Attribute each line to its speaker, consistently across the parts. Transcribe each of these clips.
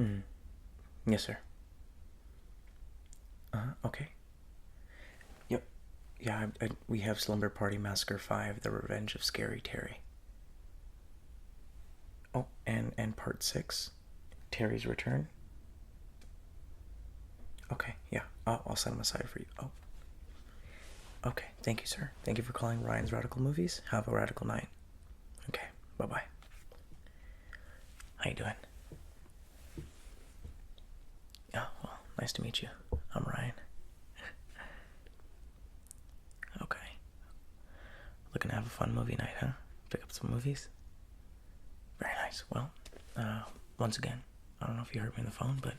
Speaker 1: Mm. Yes, sir. Okay. Yep. Yeah, we have Slumber Party Massacre 5, The Revenge of Scary Terry. Oh, and Part 6, Terry's Return. Okay, yeah, I'll set them aside for you. Oh, okay, thank you, sir. Thank you for calling Ryan's Radical Movies. Have a radical night. Okay, bye-bye. How you doing? Oh, well, nice to meet you. I'm Ryan. Okay. Looking to have a fun movie night, huh? Pick up some movies? Very nice. Well, once again, I don't know if you heard me on the phone, but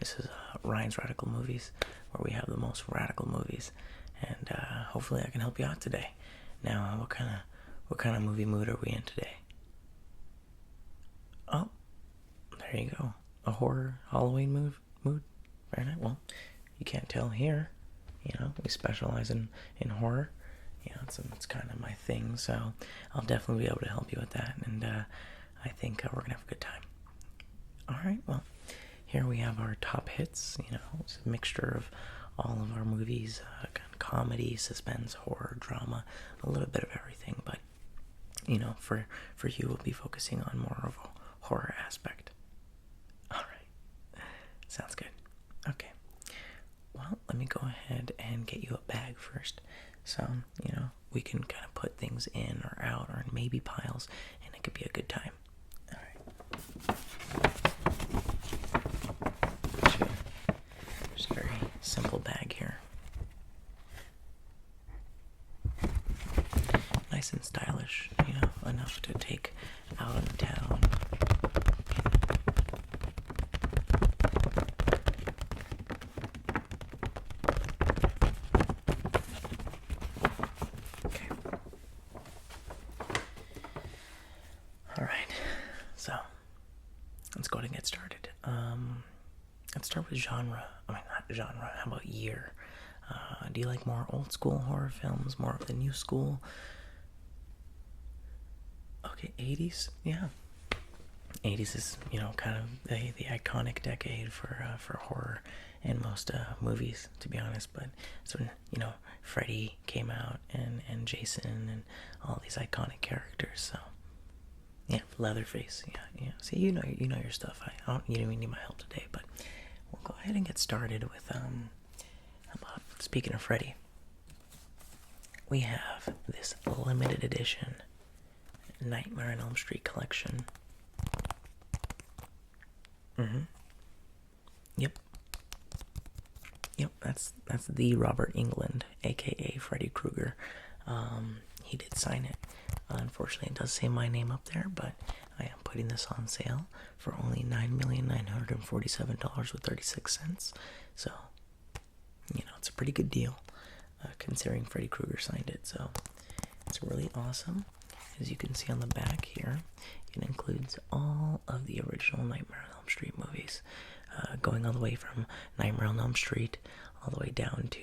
Speaker 1: this is Ryan's Radical Movies, where we have the most radical movies, and hopefully I can help you out today. Now, what kind of movie mood are we in today? Oh, there you go. A horror Halloween mood. Very nice. Well, you can't tell here. You know, we specialize in horror. You know, it's kind of my thing, so I'll definitely be able to help you with that, and I think we're gonna have a good time. Alright, well, here we have our top hits. You know, it's a mixture of all of our movies, kind of comedy, suspense, horror, drama, a little bit of everything, but, you know, for you, we'll be focusing on more of a horror aspect. Alright, sounds good. Okay, well, let me go ahead and get you a bag first, so, you know, we can kind of put things in or out or in maybe piles, and it could be a good time. Alright. Just a very simple bag here. Nice and stylish, you know, enough to take out of town. Okay. Alright, so let's go ahead and get started. Let's start with genre. I mean, not genre, how about year? Do you like more old school horror films, more of the new school? Okay, 80s? Yeah. 80s is, you know, kind of the iconic decade for horror and most movies, to be honest. But so, you know, Freddy came out and Jason and all these iconic characters. So yeah, Leatherface. Yeah. See, you know your stuff. You don't even need my help today, but we'll go ahead and get started with how about, speaking of Freddy, we have this limited edition Nightmare on Elm Street collection. Yep, that's the Robert Englund, aka Freddy Krueger. He did sign it. Unfortunately, it does say my name up there, but I am putting this on sale for only $9,947.36. So, you know, it's a pretty good deal, considering Freddy Krueger signed it. So, it's really awesome. As you can see on the back here, it includes all of the original Nightmare on Elm Street movies, going all the way from Nightmare on Elm Street all the way down to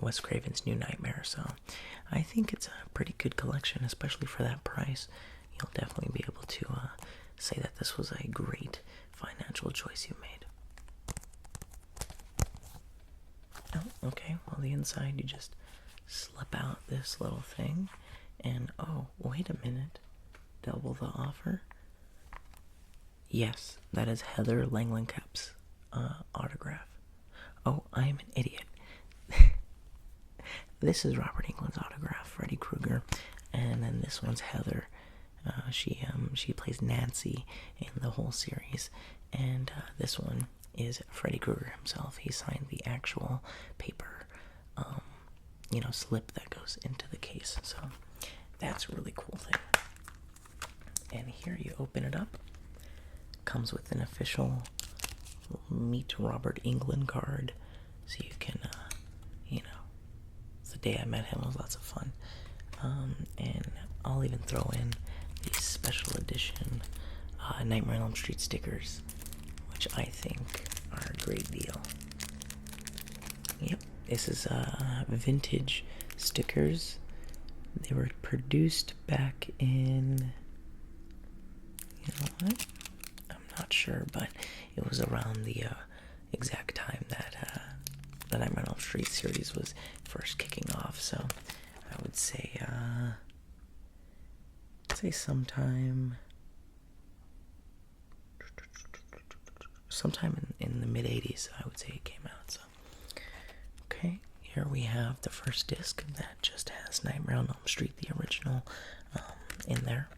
Speaker 1: Wes Craven's New Nightmare. So I think it's a pretty good collection, especially for that price. You'll definitely be able to say that this was a great financial choice you made. Oh, okay, well, the inside, you just slip out this little thing, and oh, wait a minute, double the offer? Yes, that is Heather Langenkamp's autograph. Oh, I am an idiot. This is Robert Englund's autograph, Freddy Krueger, and then this one's Heather. She plays Nancy in the whole series, and this one is Freddy Krueger himself. He signed the actual paper, you know, slip that goes into the case. So that's a really cool thing. And here you open it up. Comes with an official Meet Robert Englund card, so you can, you know, the day I met him was lots of fun. And I'll even throw in these special edition Nightmare on Elm Street stickers, which I think are a great deal. Yep, this is vintage stickers. They were produced back in, you know what? I'm not sure. sure, but it was around the exact time that the Nightmare on Elm Street series was first kicking off. So I would say sometime in the mid 80s, I would say it came out. So okay, here we have the first disc that just has Nightmare on Elm Street, the original, in there.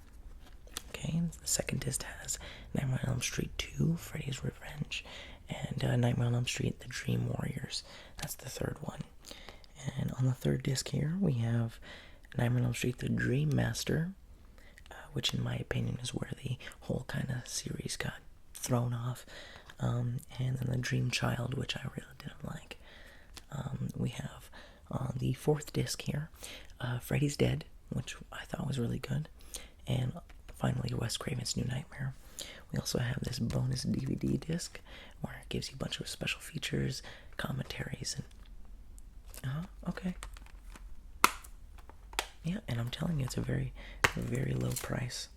Speaker 1: Okay, the second disc has Nightmare on Elm Street 2, Freddy's Revenge, and Nightmare on Elm Street, The Dream Warriors. That's the third one. And on the third disc here, we have Nightmare on Elm Street, The Dream Master, which in my opinion is where the whole kind of series got thrown off. And then The Dream Child, which I really didn't like. We have on the fourth disc here, Freddy's Dead, which I thought was really good. And finally, Wes Craven's New Nightmare. We also have this bonus DVD disc where it gives you a bunch of special features, commentaries, and okay. Yeah, and I'm telling you, it's a very, very low price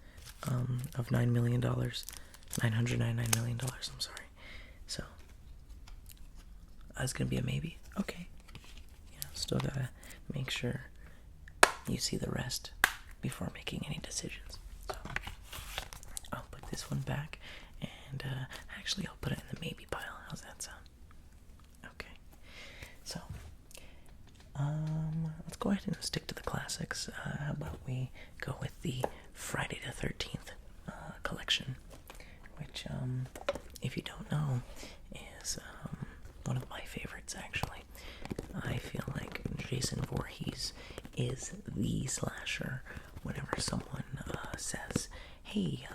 Speaker 1: of $9 million. $999 million, I'm sorry. So, that's gonna be a maybe. Okay. Yeah, still gotta make sure you see the rest before making any decisions. So, I'll put this one back, and actually I'll put it in the maybe pile. How's that sound? Okay. So, let's go ahead and stick to the classics. How about we go with the Friday the 13th collection, which, if you don't know, is one of my favorites, actually. I feel like Jason Voorhees is the slasher. Whenever someone says, hey,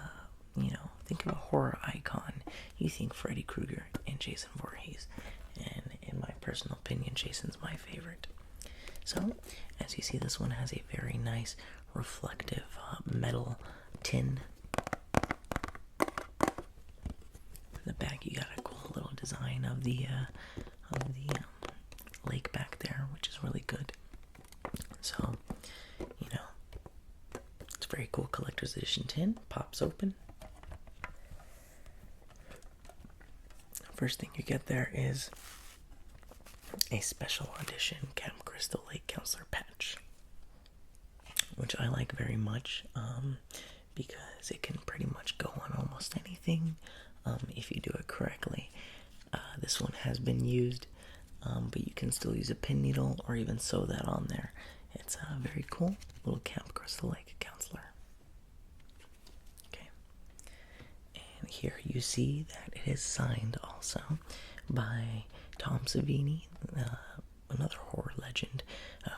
Speaker 1: think of a horror icon, you think Freddy Krueger and Jason Voorhees. And in my personal opinion, Jason's my favorite. So, as you see, this one has a very nice, reflective metal tin. In the back, you got a cool little design of the lake back there, which is really good. So, it's very cool collector's edition tin. Pops open. First thing you get there is a special edition Camp Crystal Lake Counselor patch, which I like very much, because it can pretty much go on almost anything if you do it correctly. This one has been used, but you can still use a pin needle or even sew that on there. It's a very cool little Camp Crystal Lake Counselor. Okay, and here you see that it is signed also by Tom Savini, another horror legend.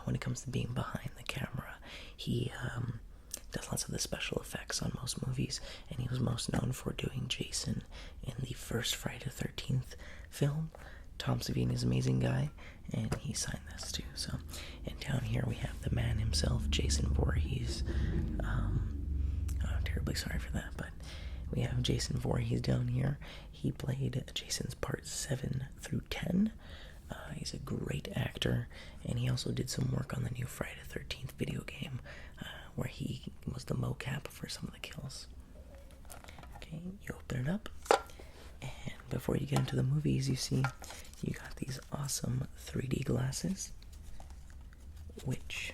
Speaker 1: When it comes to being behind the camera, he does lots of the special effects on most movies, and he was most known for doing Jason in the first Friday the 13th film. Tom Savini is an amazing guy, and he signed this too. So, and down here we have the man himself, Jason Voorhees. I'm terribly sorry for that, but we have Jason Voorhees down here. He played Jason's part 7 through 10. He's a great actor, and he also did some work on the new Friday the 13th video game, where he was the mocap for some of the kills. Okay, you open it up, and before you get into the movies, you see you got these awesome 3D glasses, which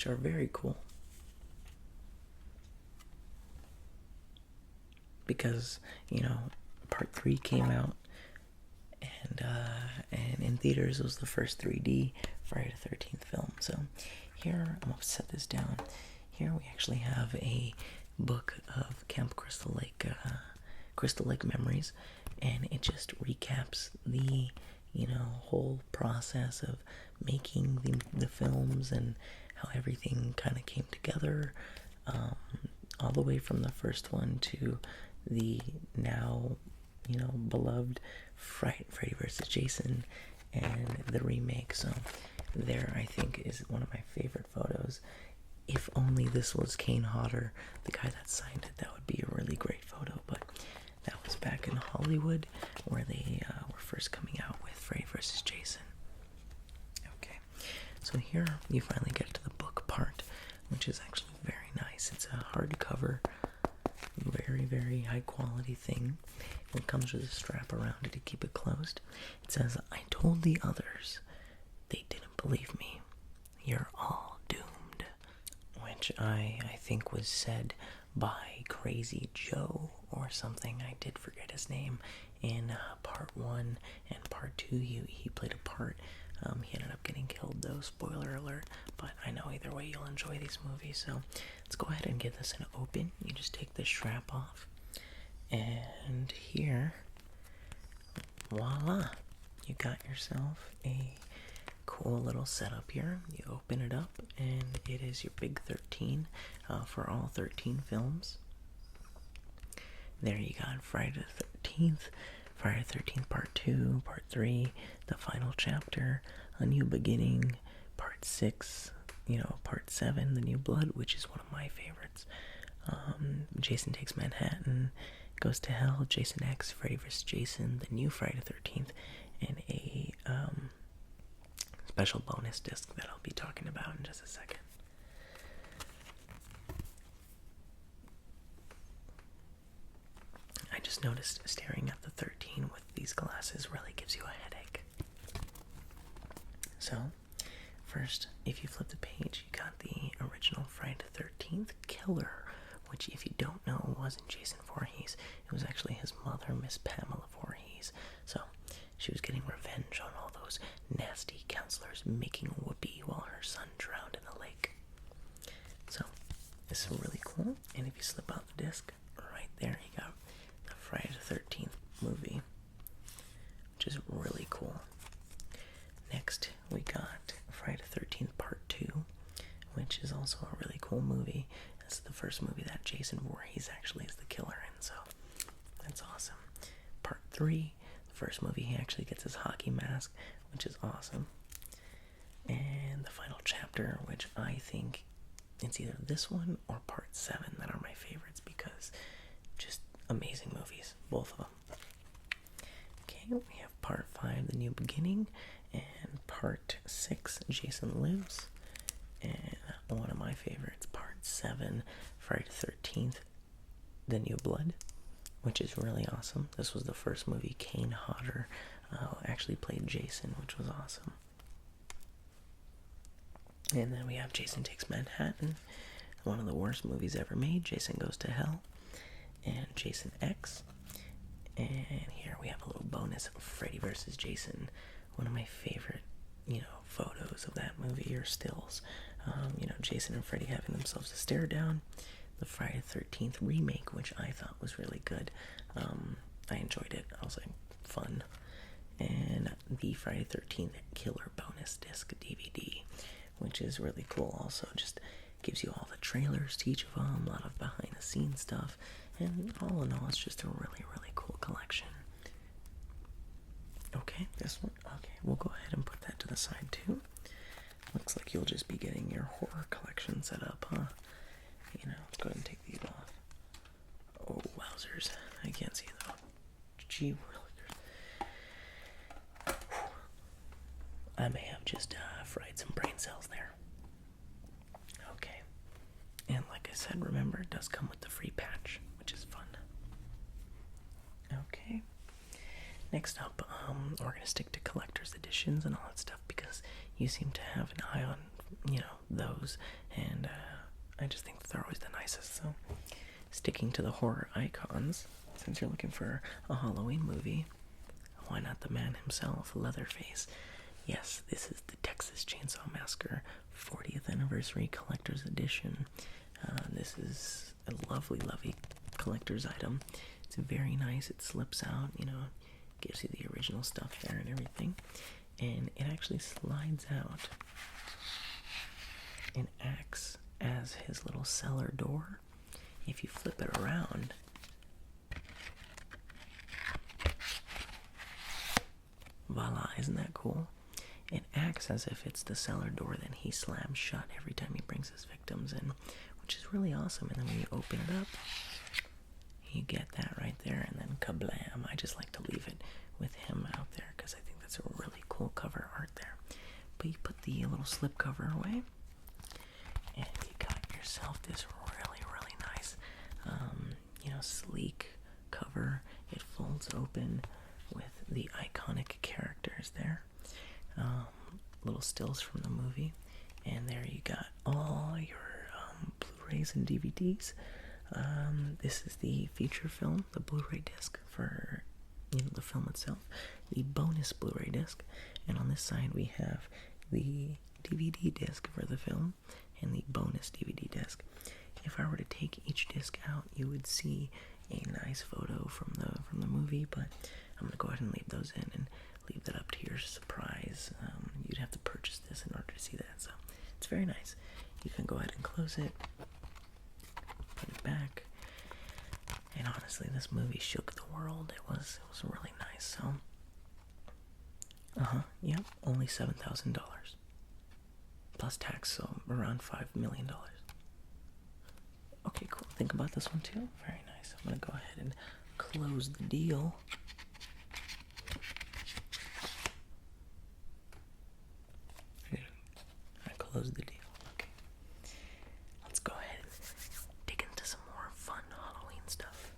Speaker 1: are very cool. Because, part 3 came out, and in theaters it was the first 3D Friday the 13th film. So here, I'm going to set this down. Here we actually have a book of Camp Crystal Lake memories, and it just recaps the, whole process of making the films and how everything kind of came together, all the way from the first one to the now, beloved Freddy vs. Jason and the remake. So there, I think, is one of my favorite photos. If only this was Kane Hodder, the guy that signed it, that would be a really great photo. But that was back in Hollywood, where they were first coming out with Freddy vs. Jason. Okay, so here you finally get to the book part, which is actually very nice. It's a hardcover, very, very high quality thing. It comes with a strap around it to keep it closed. It says, "I told the others. They didn't believe me. You're all doomed." Which I think was said by Crazy Joe or something. I did forget his name. In part 1 and part 2, he played a part. He ended up getting killed though, spoiler alert, but I know either way you'll enjoy these movies. So let's go ahead and give this an open. You just take the strap off, and here, voila, you got yourself a cool little setup here. You open it up, and it is your big 13 for all 13 films. There you got Friday the 13th, Friday the 13th Part 2, Part 3, The Final Chapter, A New Beginning, Part 6, Part 7, The New Blood, which is one of my favorites. Jason Takes Manhattan, Goes to Hell, Jason X, Freddy vs. Jason, The New Friday the 13th, and a special bonus disc that I'll be talking about in just a second. I just noticed staring at the 13 with these glasses really gives you a headache. So, first, if you flip the page, you got the original Friday the 13th killer, which, if you don't know, wasn't Jason Voorhees. It was actually his mother, Miss Pamela Voorhees. So, she was getting revenge on all those nasty counselors making whoopee while her son drowned in the lake. So, this is really cool. And if you slip out the disc, right there you got the Friday the 13th movie, which is really cool. Next, we got Friday the 13th Part 2, which is also a really cool movie. This is the first movie that Jason Voorhees actually is the killer in, so that's awesome. Part 3, the first movie he actually gets his hockey mask, which is awesome. And the Final Chapter, which I think it's either this one or Part 7 that are my favorites, because just amazing movies, both of them. Okay, we have Part 5, The New Beginning, and Part 6, Jason Lives, and one of my favorites, Part 7, Friday the 13th, The New Blood, which is really awesome. This was the first movie Kane Hodder actually played Jason, which was awesome. And then we have Jason Takes Manhattan, one of the worst movies ever made, Jason Goes to Hell, and Jason X. And here we have a little bonus of Freddy vs. Jason, one of my favorite, photos of that movie, or stills. Jason and Freddy having themselves a stare down. The Friday the 13th remake, which I thought was really good. I enjoyed it. I was like, fun. And the Friday the 13th Killer bonus disc DVD, which is really cool also. Just gives you all the trailers to each of them, a lot of behind the scenes stuff, and all in all, it's just a really, really cool collection. Okay, this one. Okay, we'll go ahead and put that to the side too. Looks like you'll just be getting your horror collection set up, huh? Let's go ahead and take these off. Oh, wowzers. I can't see them. Gee willikers. I may have just fried some brain cells there. Okay. And like I said, remember, it does come with the free patch, which is fun. Okay. Next up, we're going to stick to collector's editions and all that stuff, because you seem to have an eye on, those, and I just think that they're always the nicest. So, sticking to the horror icons, since you're looking for a Halloween movie, why not the man himself, Leatherface? Yes, this is the Texas Chainsaw Massacre 40th Anniversary Collector's Edition. This is a lovely, lovely collector's item. It's very nice. It slips out, gives you the original stuff there and everything. And it actually slides out and acts as his little cellar door. If you flip it around, voila, isn't that cool? It acts as if it's the cellar door that he slams shut every time he brings his victims in, which is really awesome. And then when you open it up, you get that right there, and then kablam. I just like to leave it with him out there, because I think that's a really cool cover art there. But you put the little slip cover away, and you got itself is really, really nice. Sleek cover. It folds open with the iconic characters there. Little stills from the movie. And there you got all your Blu-rays and DVDs. This is the feature film, the Blu-ray disc for the film itself, the bonus Blu-ray disc, and on this side we have the DVD disc for the film and the bonus DVD disc. If I were to take each disc out, you would see a nice photo from the movie, but I'm gonna go ahead and leave those in and leave that up to your surprise. You'd have to purchase this in order to see that, so it's very nice. You can go ahead and close it, put it back, and honestly, this movie shook the world. It was really nice. So, yep, only $7,000 plus tax, so around $5 million. Okay, cool. Think about this one too. Very nice. I'm gonna go ahead and close the deal. I closed the deal. Okay. Let's go ahead and dig into some more fun Halloween stuff.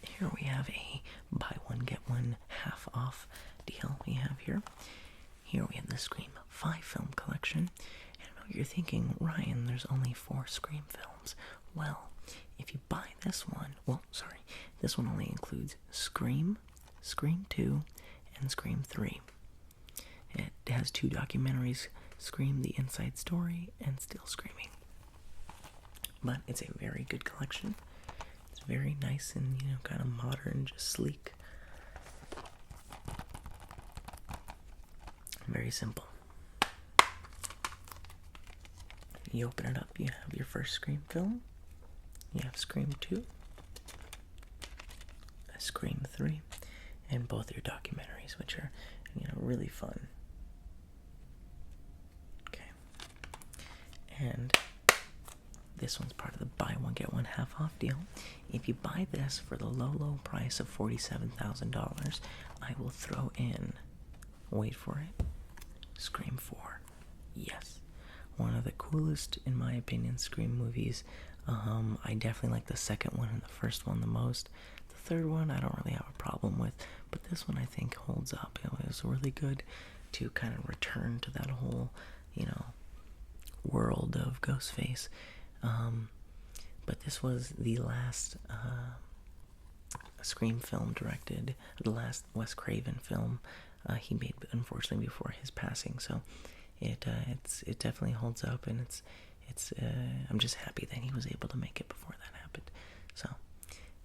Speaker 1: Here we have a buy one get one half off deal we have here. Here we have the Scream 5 film collection. And I know you're thinking, Ryan, there's only 4 Scream films. Well, if you buy this one, this one only includes Scream, Scream 2, and Scream 3. It has 2 documentaries, Scream the Inside Story and Still Screaming. But it's a very good collection. It's very nice and, kind of modern, just sleek. Very simple. You open it up, you have your first Scream film. You have Scream 2, Scream 3, and both your documentaries, which are, really fun. Okay. And this one's part of the buy one get one half off deal. If you buy this for the low price of $47,000, I will throw in, wait for it, Scream 4. Yes. One of the coolest, in my opinion, Scream movies. I definitely like the second one and the first one the most. The third one I don't really have a problem with, but this one I think holds up. It was really good to kind of return to that whole, world of Ghostface. But this was the last Scream film directed, the last Wes Craven film he made, unfortunately, before his passing. So it definitely holds up, and it's I'm just happy that he was able to make it before that happened. So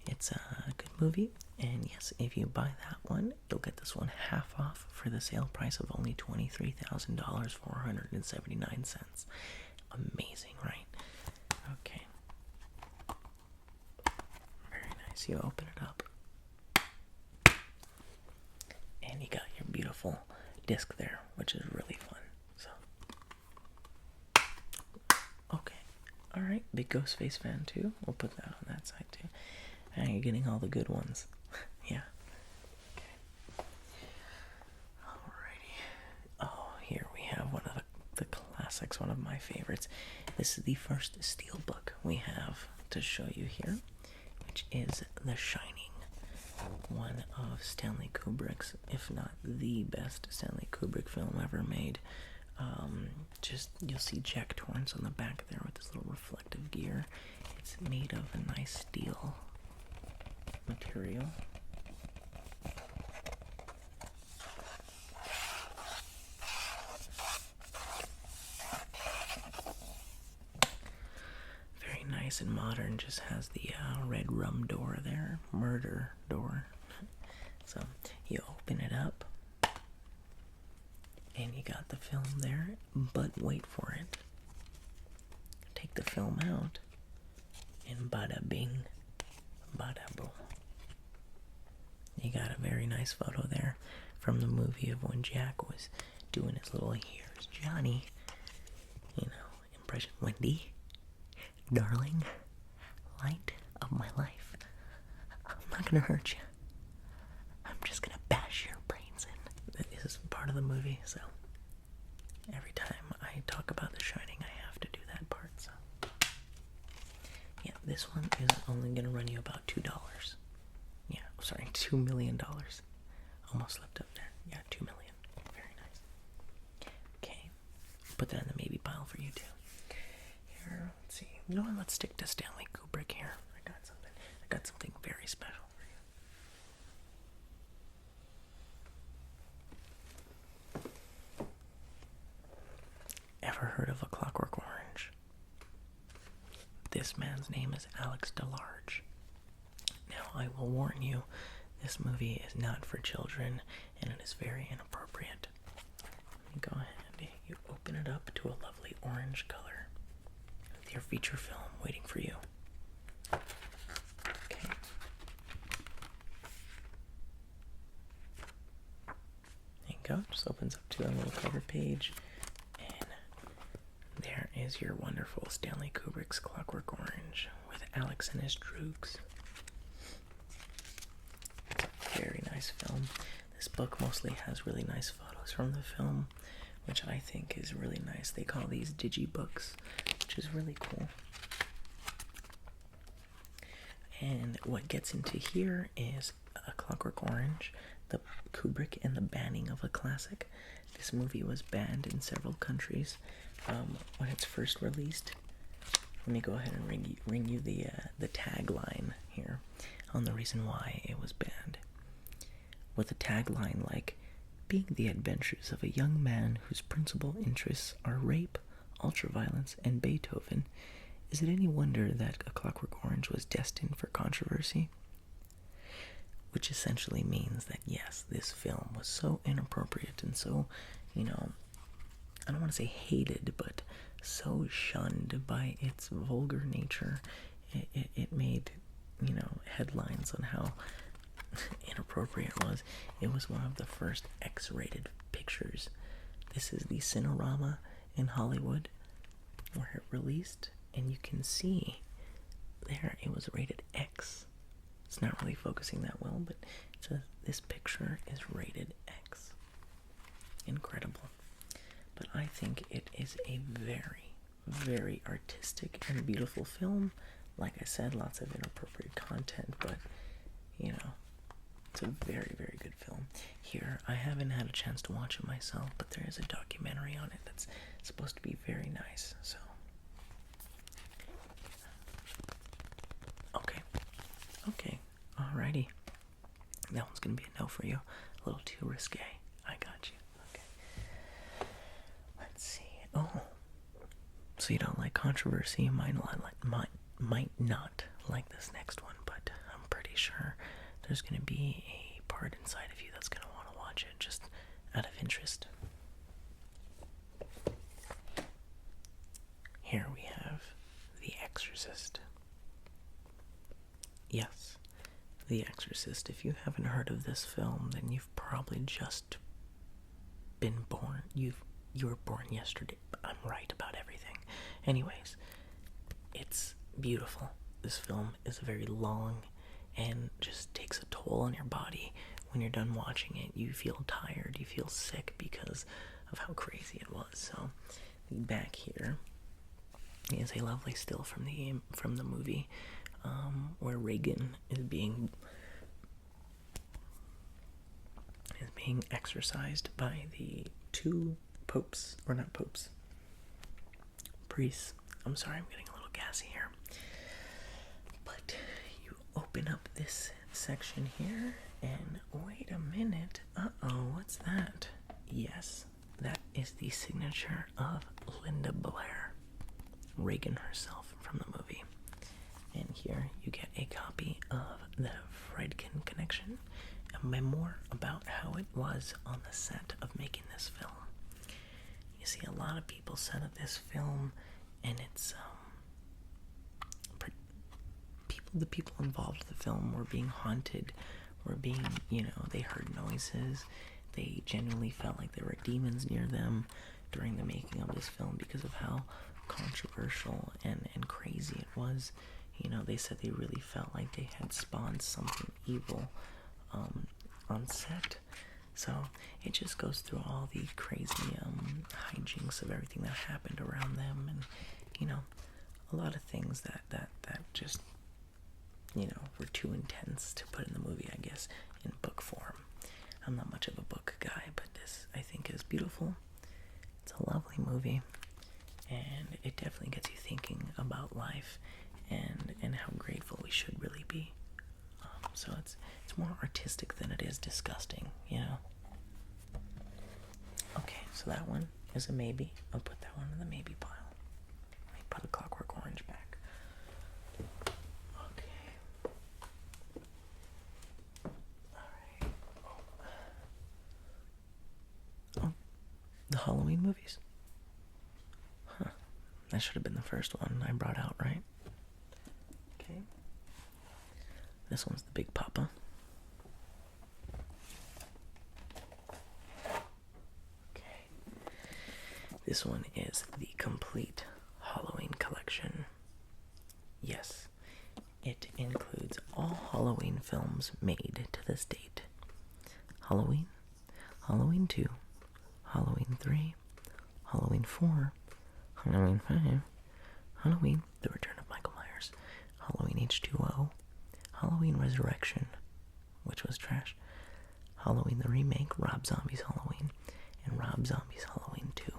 Speaker 1: it's a good movie, and yes, if you buy that one, you'll get this one half off for the sale price of only $23,479. Amazing, right? Okay. Very nice. You open it up, and you got your beautiful disc there, which is really fun. So, okay, all right, big Ghostface fan too. We'll put that on that side too. And you're getting all the good ones. Yeah. Okay. Alrighty. Oh, here we have one of the classics, one of my favorites. This is the first steelbook we have to show you here, which is The Shining, one of Stanley Kubrick's, if not the best Stanley Kubrick film ever made. You'll see Jack Torrance on the back there with this little reflective gear. It's made of a nice steel material. Very nice and modern, just has the red rum door there, murder door. So you open it up, and you got the film there, but wait for it. Take the film out, and bada bing, bada boom. You got a very nice photo there from the movie of when Jack was doing his little "Here's Johnny," impression. Wendy, darling, light of my life, I'm not gonna hurt you. I'm just gonna bash your brains in. This is part of the movie, so Every time I talk about The Shining, I have to do that part, so. Yeah, this one is only gonna run you about $2. Yeah, sorry, $2 million. Almost slipped up there. Yeah, 2 million. Very nice. Okay, put that in the maybe pile for you too. Here, let's see. You know what? Let's stick to Stanley Kubrick here. I got something very special for you. Ever heard of A Clockwork Orange? This man's name is Alex DeLarge. Now, I will warn you, this movie is not for children, and it is very inappropriate. Let me go ahead, you open it up to a lovely orange color, with your feature film waiting for you. Okay. There you go, just opens up to a little cover page, and there is your wonderful Stanley Kubrick's Clockwork Orange, with Alex and his droogs. Very nice film. This book mostly has really nice photos from the film, which I think is really nice. They call these digibooks, which is really cool. And what gets into here is A Clockwork Orange, the Kubrick and the banning of a classic. This movie was banned in several countries when it's first released. Let me go ahead and ring you the tagline here on the reason why it was banned. With a tagline like, being the adventures of a young man whose principal interests are rape, ultraviolence, and Beethoven, is it any wonder that A Clockwork Orange was destined for controversy? Which essentially means that, yes, this film was so inappropriate and so, I don't want to say hated, but so shunned by its vulgar nature. It made, headlines on how inappropriate it was. It was one of the first X-rated pictures. This is the Cinerama in Hollywood where it released, and you can see there it was rated X. It's not really focusing that well, but this picture is rated X. Incredible. But I think it is a very, very artistic and beautiful film. Like I said, lots of inappropriate content, but it's a very, very good film. Here, I haven't had a chance to watch it myself, but there is a documentary on it that's supposed to be very nice, so. Okay, alrighty. That one's gonna be a no for you. A little too risque. I got you. Okay. Let's see. Oh, so you don't like controversy? You might not like this next one, but I'm pretty sure there's going to be a part inside of you that's going to want to watch it just out of interest. Here we have The Exorcist. Yes, The Exorcist. If you haven't heard of this film, then you've probably just been born. You were born yesterday. I'm right about everything. Anyways, it's beautiful. This film is very long and just takes a toll on your body. When you're done watching it, you feel tired, you feel sick because of how crazy it was. So, back here is a lovely still from the movie, where Reagan is being exorcised by the two popes, or not popes, priests. I'm sorry, I'm getting a little gassy here. But you open up this section here, and wait a minute. What's that? Yes, that is the signature of Linda Blair, Reagan herself from the movie. And here you get a copy of the Friedkin Connection, a memoir about how it was on the set of making this film. You see, a lot of people said of this film, and it's the people involved in the film were being haunted, they heard noises. They genuinely felt like there were demons near them during the making of this film because of how controversial and crazy it was. They said they really felt like they had spawned something evil on set. So it just goes through all the crazy hijinks of everything that happened around them, and you know, a lot of things that just, you know, were too intense to put in the movie, I guess, in book form. I'm not much of a book guy, but this, I think, is beautiful. It's a lovely movie, and it definitely gets you thinking about life and how grateful we should really be. So it's more artistic than it is disgusting, you know? Okay, so that one is a maybe. I'll put that one in the maybe pile. Let me put a Clockwork Orange back. Okay. Alright. Oh, the Halloween movies? Huh. That should have been the first one I brought out, right? Okay. This one's the Big Papa. Okay. This one is the complete Halloween collection. Yes, it includes all Halloween films made to this date. Halloween, Halloween 2, Halloween 3, Halloween 4, Halloween 5, Halloween, The Return of Michael Myers, Halloween H2O, Halloween Resurrection, which was trash, Halloween the Remake, Rob Zombie's Halloween, and Rob Zombie's Halloween 2.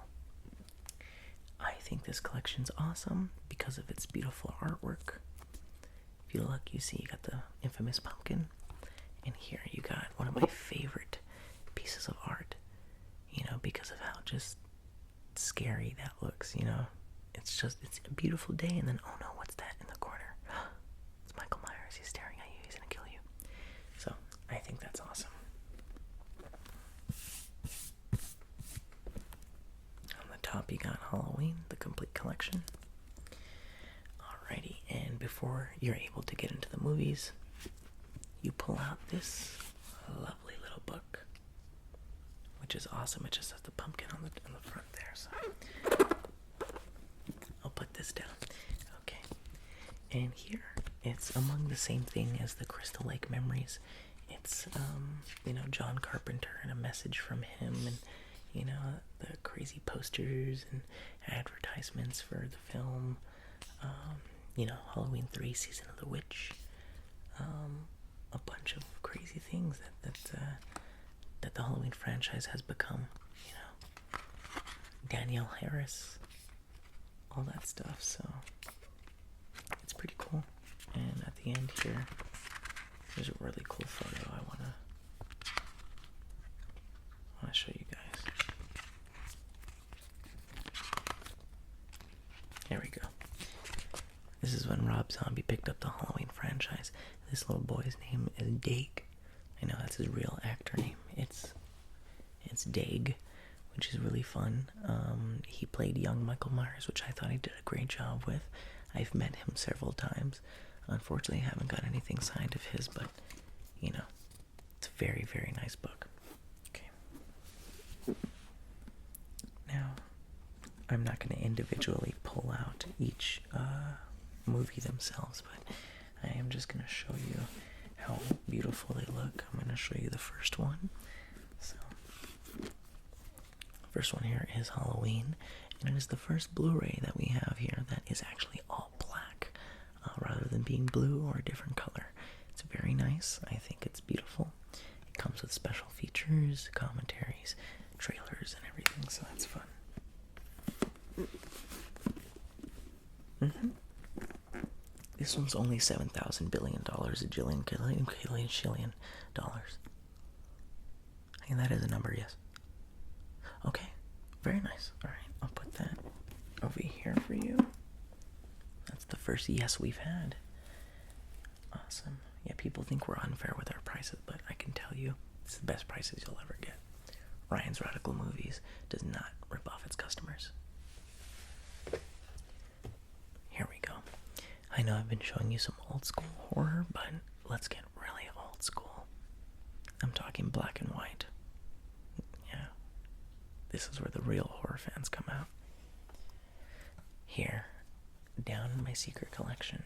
Speaker 1: I think this collection's awesome because of its beautiful artwork. If you look, you see you got the infamous pumpkin, and here you got one of my favorite pieces of art, you know, because of how just scary that looks, you know. It's a beautiful day, and then, oh no, what's that in the corner? It's Michael Myers. He's staring at you. He's gonna kill you. So I think that's awesome. On the top, you got Halloween, the complete collection. Alrighty, and before you're able to get into the movies, you pull out this lovely little book, which is awesome. It just has the pumpkin on the front there. So I'll put this down. Okay, and here it's among the same thing as the Crystal Lake Memories. It's you know, John Carpenter and a message from him, and you know, the crazy posters and advertisements for the film. You know, Halloween 3, Season of the Witch. A bunch of crazy things that the Halloween franchise has become. You know, Danielle Harris, all that stuff. So it's pretty cool. And at the end here, there's a really cool photo I wanna show you guys. There we go. This is when Rob Zombie picked up the Halloween franchise. This little boy's name is Daig. I know that's his real actor name. It's Daig, which is really fun. He played young Michael Myers, which I thought he did a great job with. I've met him several times. Unfortunately, I haven't got anything signed of his, but, you know, it's a very, very nice book. Okay. Now, I'm not going to individually pull out each movie themselves, but I am just going to show you how beautiful they look. I'm going to show you the first one. So, first one here is Halloween, and it is the first Blu-ray that we have here that is actually all black, rather than being blue or a different color. It's very nice. I think it's beautiful. It comes with special features, commentaries, trailers, and everything, so that's fun. This one's only $7,000 billion, a shillion dollars. I think that is a number, yes. Okay, very nice. Alright, I'll put that over here for you. That's the first yes we've had. Awesome. Yeah, people think we're unfair with our prices, but I can tell you, it's the best prices you'll ever get. Ryan's Radical Movies does not rip off its customers. Here we go. I know I've been showing you some old school horror, but let's get really old school. I'm talking black and white. Yeah. This is where the real horror fans come out. Here, down in my secret collection.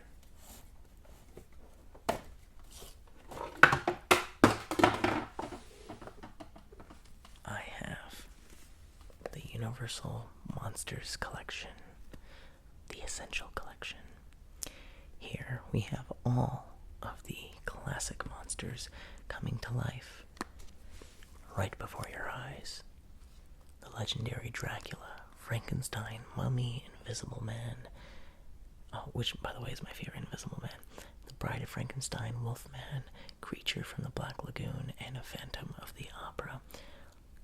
Speaker 1: Universal Monsters Collection, the Essential Collection. Here we have all of the classic monsters coming to life right before your eyes. The legendary Dracula, Frankenstein, Mummy, Invisible Man, which, by the way, is my favorite Invisible Man, the Bride of Frankenstein, Wolfman, Creature from the Black Lagoon, and a Phantom of the Opera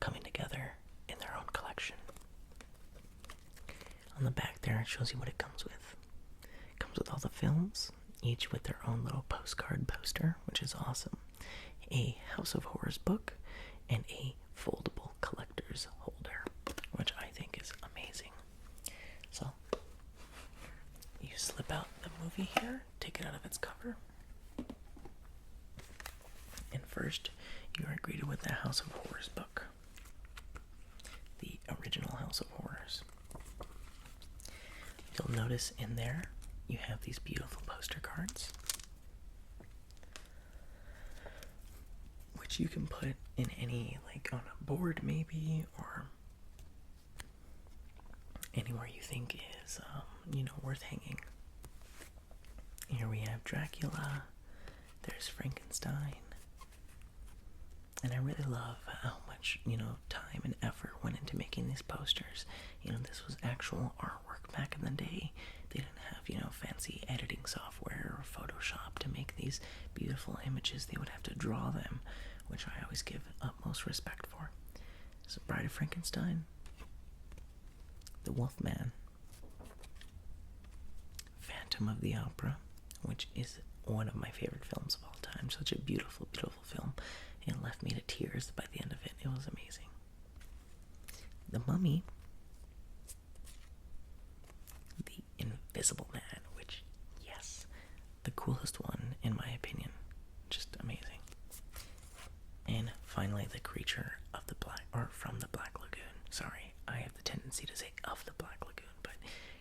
Speaker 1: coming together in their own collection. On the back there, it shows you what it comes with. It comes with all the films, each with their own little postcard poster, which is awesome, a House of Horrors book, and a foldable collector's holder, which I think is amazing. So, you slip out the movie here, take it out of its cover, and first you are greeted with the House of Horrors book, the original House of Horrors. You'll notice in there you have these beautiful poster cards, which you can put in any, like on a board maybe, or anywhere you think is, worth hanging. Here we have Dracula, there's Frankenstein, and I really love how much, time and effort went into making these posters. This was actual artwork back in the day. They didn't have, fancy editing software or Photoshop to make these beautiful images. They would have to draw them, which I always give utmost respect for. So, Bride of Frankenstein, the Wolfman, Phantom of the Opera, which is one of my favorite films of all time. Such a beautiful, beautiful film. It left me to tears by the end of it. It was amazing. The Mummy, the Invisible Man, which, yes, the coolest one in my opinion. Just amazing. And finally, the Creature of the from the Black Lagoon. Sorry, I have the tendency to say of the Black Lagoon, but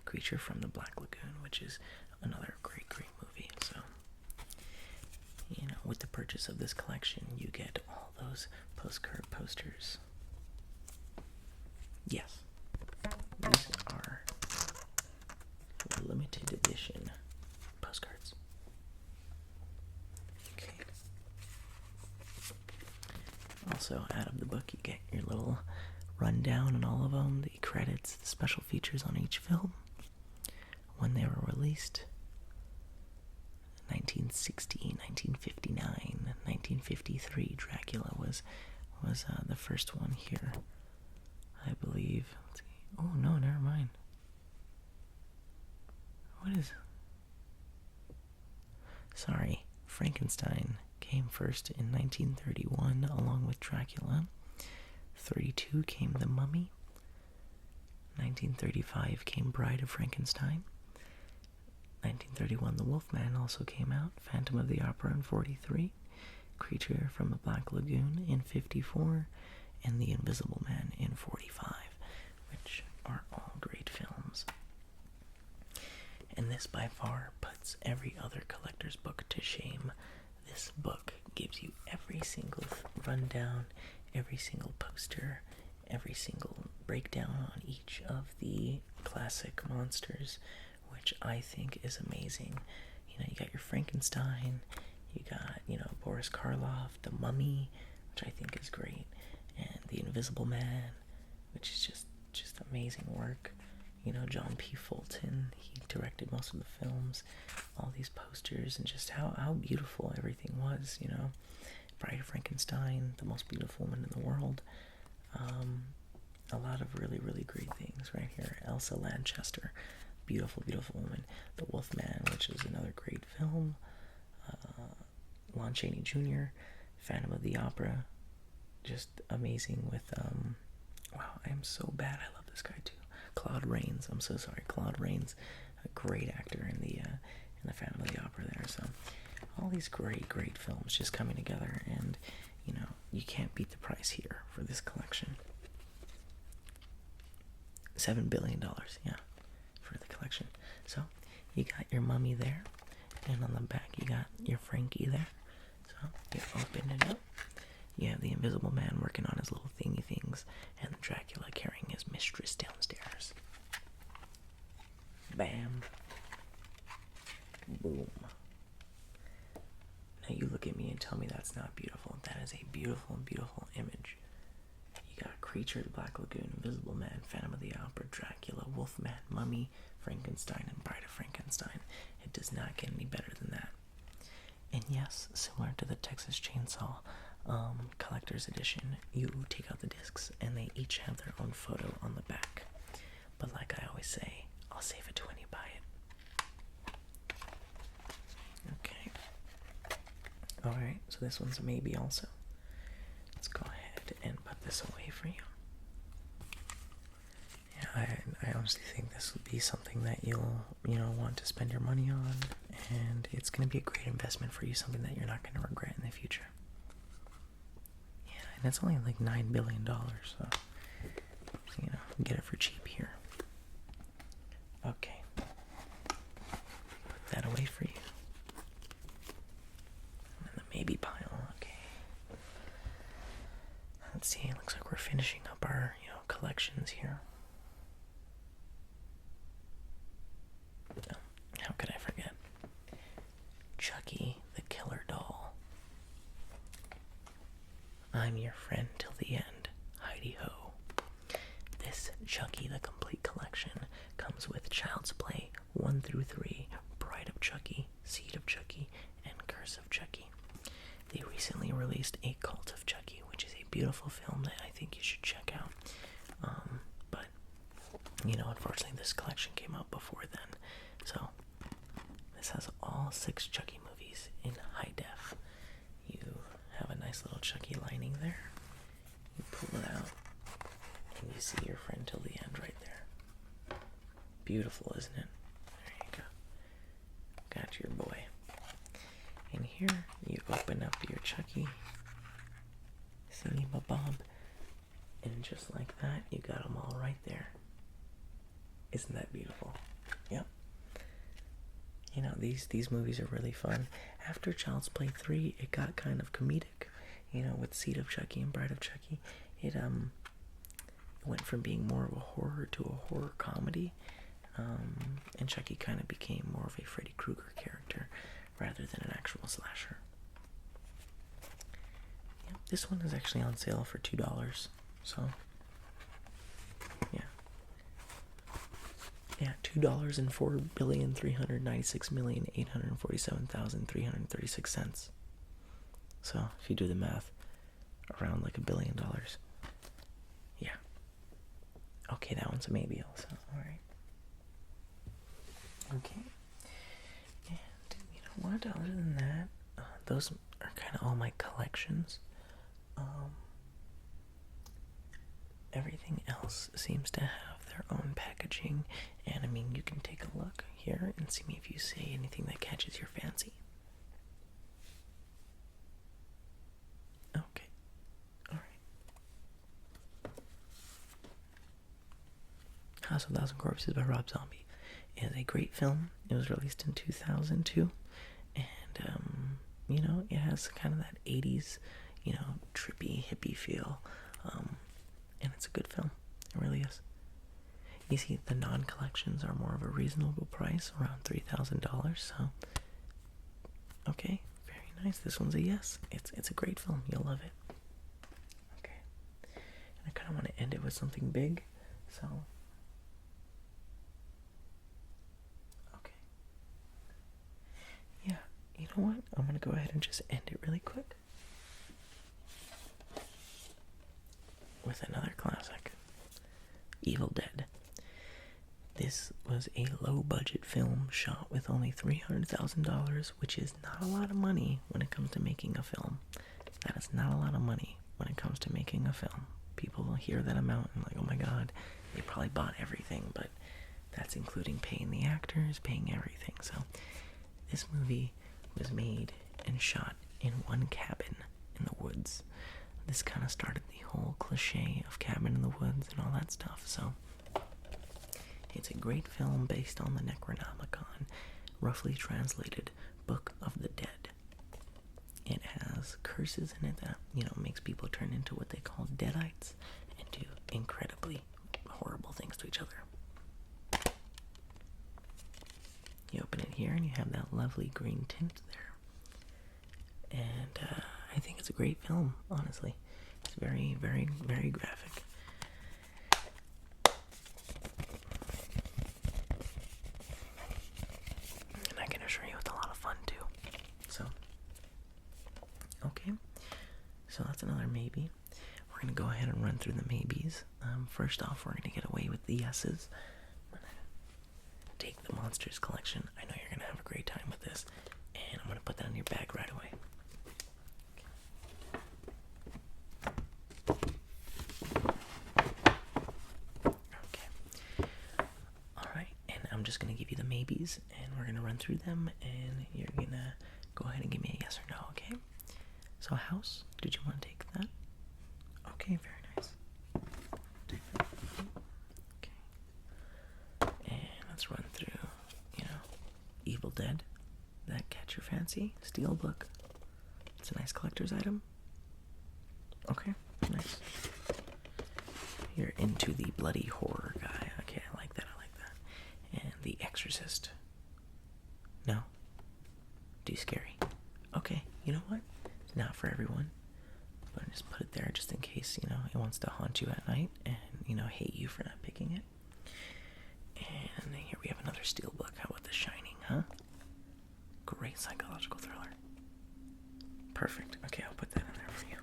Speaker 1: Creature from the Black Lagoon, which is another great, great movie. So, with the purchase of this collection, you get all those postcard posters. Yes, these are limited edition postcards. Okay. Also, out of the book, you get your little rundown on all of them, the credits, the special features on each film, when they were released. 1960, 1959, 1953, Dracula was the first one here, I believe. Let's see. Oh, no, never mind. What is... Sorry, Frankenstein came first in 1931, along with Dracula. 32 came The Mummy. 1935 came Bride of Frankenstein. 1931, The Wolfman also came out. Phantom of the Opera in 43. Creature from the Black Lagoon in 54. And The Invisible Man in 45, which are all great films. And this by far puts every other collector's book to shame. This book gives you every single rundown, every single poster, every single breakdown on each of the classic monsters, which I think is amazing. You got your Frankenstein, you got, Boris Karloff, The Mummy, which I think is great, and The Invisible Man, which is just amazing work. John P. Fulton, he directed most of the films, all these posters, and just how beautiful everything was, Bride of Frankenstein, the most beautiful woman in the world. A lot of really, really great things right here. Elsa Lanchester, beautiful, beautiful woman. The Wolfman, which is another great film. Lon Chaney Jr., Phantom of the Opera, just amazing with, wow, I am so bad, I love this guy too. Claude Rains, I'm so sorry, Claude Rains, a great actor in the Phantom of the Opera there. So, all these great, great films just coming together, and, you can't beat the price here for this collection. $7 billion, yeah, for the collection. So, you got your Mummy there, and on the back you got your Frankie there. So, you open it up. You have the Invisible Man working on his little thingy things, and Dracula carrying his mistress downstairs. Bam. Boom. Now you look at me and tell me that's not beautiful. That is a beautiful, beautiful image. You got Creature, the Black Lagoon, Invisible Man, Phantom of the Opera, Dracula, Wolfman, Mummy, Frankenstein, and Bride of Frankenstein. It does not get any better than that. And yes, similar to the Texas Chainsaw Collector's Edition, you take out the discs and they each have their own photo on the back. But like I always say, I'll save it to when you buy it. Okay. Alright, so this one's a maybe also. Let's go ahead and put this away for you. Yeah, I honestly think this would be something that you'll, want to spend your money on, and it's going to be a great investment for you, something that you're not going to regret in the future. Yeah, and it's only like $9 billion, so get it for cheap here. Okay. Put that away for you. And then the maybe pile, okay. Let's see, it looks like we're finishing up our, collections here. How could I forget? Chucky, the killer doll. I'm your friend till the end. Heidi ho. This Chucky, the complete collection, comes with Child's Play 1 through 3, Bride of Chucky, Seed of Chucky, and Curse of Chucky. They recently released A Cult of Chucky, which is a beautiful film that I think you should check out. But, unfortunately this collection came out before then. So, this has all 6 Chucky movies in high def. You have a nice little Chucky lining there. You pull it out, and you see your friend till the end right there. Beautiful, isn't it? There you go. Got your boy. And here, you open up your Chucky thingy-ma-bob, and just like that, you got them all right there. Isn't that beautiful? Yep. These movies are really fun. After Child's Play 3, it got kind of comedic, with Seed of Chucky and Bride of Chucky. It went from being more of a horror to a horror comedy, and Chucky kind of became more of a Freddy Krueger character rather than an actual slasher. Yep, this one is actually on sale for $2, so yeah, $2 and 4,396,847,336 cents. So if you do the math, around like $1 billion. Yeah. Okay, that one's a maybe also. All right. Okay. And you know what? Other than that, those are kind of all my collections. Everything else seems to have their own packaging, and you can take a look here and see me if you see anything that catches your fancy. Okay. Alright. House of a Thousand Corpses by Rob Zombie is a great film. It was released in 2002, and, it has kind of that 80s, trippy, hippie feel, and it's a good film. It really is. You see, the non-collections are more of a reasonable price, around $3,000, so, okay, very nice. This one's a yes. It's a great film. You'll love it. Okay. And I kind of want to end it with something big, so, okay. Yeah, you know what? I'm going to go ahead and just end it really quick with another classic, Evil Dead. This was a low-budget film shot with only $300,000, which is not a lot of money when it comes to making a film. That is not a lot of money when it comes to making a film. People will hear that amount and like, oh my god, they probably bought everything, but that's including paying the actors, paying everything. So this movie was made and shot in one cabin in the woods. This kind of started the whole cliche of cabin in the woods and all that stuff, so it's a great film based on the Necronomicon, roughly translated Book of the Dead. It has curses in it that, makes people turn into what they call deadites and do incredibly horrible here, and you have that lovely green tint there. And I think it's a great film, honestly. It's very, very, very graphic. And I can assure you it's a lot of fun, too. So, okay. So that's another maybe. We're going to go ahead and run through the maybes. First off, we're going to get away with the yeses. I'm going to take the Monsters collection. I know you're going to have a great time with this. And I'm going to put that in your bag right away. Okay. Alright, and I'm just going to give you the maybes, and we're going to run through them, and you're going to go ahead and give me a yes or no, okay? So, house, did you want to take that? Okay, very nice. Take that. Okay. And let's run through, Evil Dead. That catch your fancy? Steelbook. It's a nice collector's item. Okay, nice. You're into the bloody horror guy. Okay, I like that. And the Exorcist. No? Too scary. Okay, you know what? It's not for everyone. But I just put it there just in case, it wants to haunt you at night and, hate you for not picking it. And here we have another steelbook. How about The Shining, huh? Great psychological thriller. Perfect. Okay, I'll put that in there for you.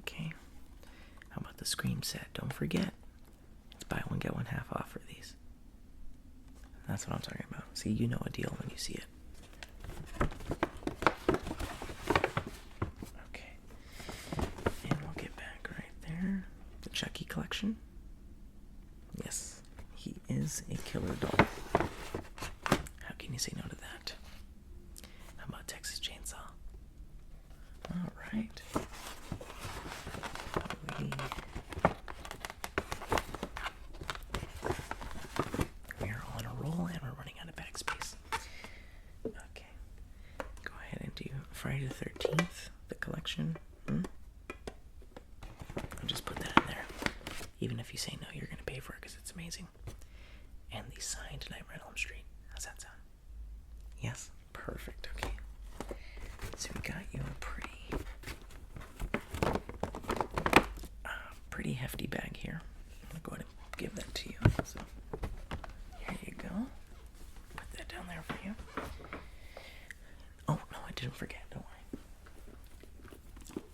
Speaker 1: Okay. How about the Scream set? Don't forget. It's buy one, get one half off for these. That's what I'm talking about. See, you know a deal when you see it. Okay. And we'll get back right there. The Chucky collection. Yes, he is a killer doll. How can you say no to that? How about Texas Chainsaw? Alright. We are on a roll and we're running out of bag space. Okay. Go ahead and do Friday the 13th, the collection. I'll just put that in there. Even if you say no, you're going to pay for it because it's amazing. And the signed Nightmare on Elm Street. How's that sound? Yes? Perfect. Okay. So we got you a pretty hefty bag here. I'm going to go ahead and give that to you. So here you go. Put that down there for you. Oh, no, I didn't forget. Don't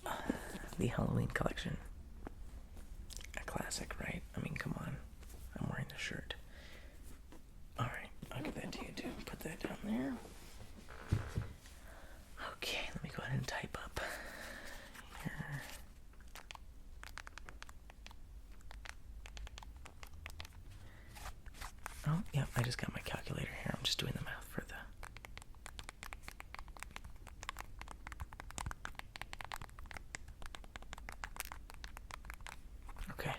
Speaker 1: worry. The Halloween collection. A classic, right? I mean, come on. I'm wearing the shirt. Alright, I'll give that to you too. Put that down there. Okay, let me go ahead and type up here. Oh, yeah, I just got my calculator here. I'm just doing the math for the... Okay,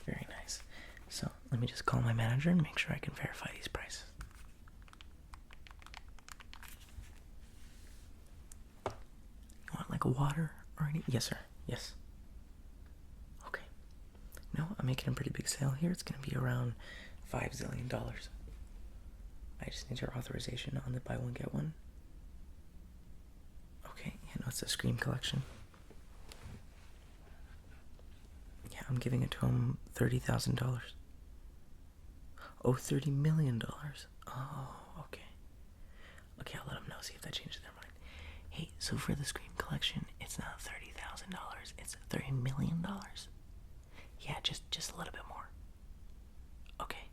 Speaker 1: very nice. So, let me just call my manager and make sure I can verify these prices. You want like a water or any? Yes, sir. Yes. Okay. No, I'm making a pretty big sale here. It's going to be around $5 zillion. I just need your authorization on the buy one, get one. Okay, yeah, no, it's a Scream collection. Yeah, I'm giving it to him $30,000. Oh, $30 million. Oh, okay. Okay, I'll let them know, see if that changes their mind. Hey, so for the Scream collection, it's not $30,000, it's $30 million. Yeah, just a little bit more. Okay.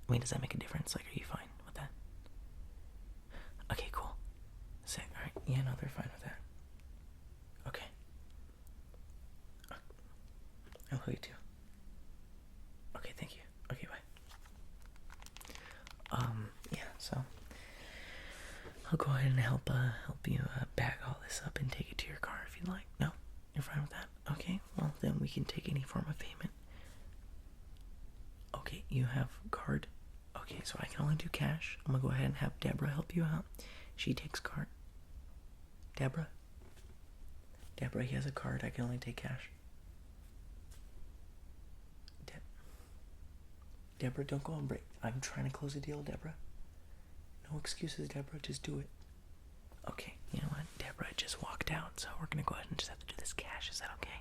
Speaker 1: I mean, does that make a difference? Like, are you fine with that? Okay, cool. Sick, alright. Yeah, no, they're fine with that. Okay. I love you too. Okay, thank you. Okay, bye. Yeah, so I'll go ahead and help you bag all this up and take it to your car if you'd like. No? You're fine with that? Okay, well, then we can take any form of payment. Okay, you have card? Okay, so I can only do cash. I'm gonna go ahead and have Deborah help you out. She takes card. Deborah, he has a card. I can only take cash. Deborah, don't go on break. I'm trying to close a deal, Deborah. No excuses, Deborah. Just do it. Okay, you know what? Deborah just walked out, so we're gonna go ahead and just have to do this cash. Is that okay?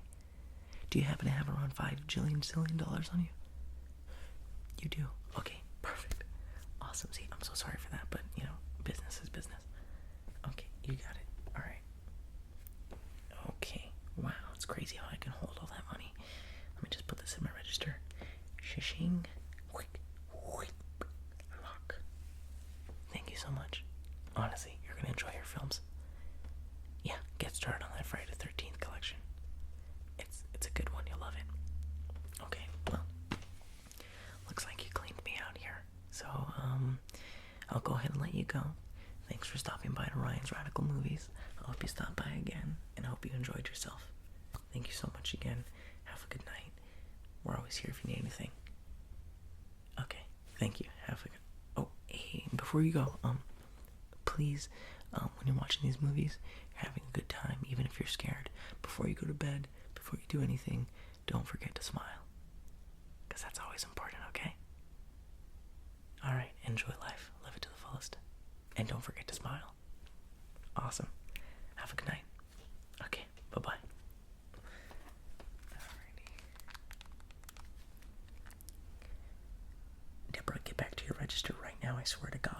Speaker 1: Do you happen to have around $5 dollars on you? You do? Okay, perfect. Awesome. See, I'm so sorry for that, but, you know, business is business. Okay, you got it. Alright. Okay. Wow, it's crazy how I can hold all that money. Let me just put this in my register. Shishing. Lock. Thank you so much. Honestly, you're gonna enjoy your films. Yeah, get started on that Friday the 13th collection. It's a good one. You'll love it. Okay, well, looks like you cleaned me out here. So, I'll go ahead and let you go. Thanks for stopping by to Ryan's Radical Movies. I hope you stop by again, and I hope you enjoyed yourself. Thank you so much again. Have a good night. We're always here if you need anything. Okay, thank you. Have a good... Oh, hey, before you go, please, when you're watching these movies, you're having a good time, even if you're scared. Before you go to bed, before you do anything, don't forget to smile. Because that's always important, okay? Alright, enjoy life. Live it to the fullest. And don't forget to smile. Awesome. Have a good night. Okay, bye-bye. Alrighty. Deborah, get back to your register right now, I swear to God.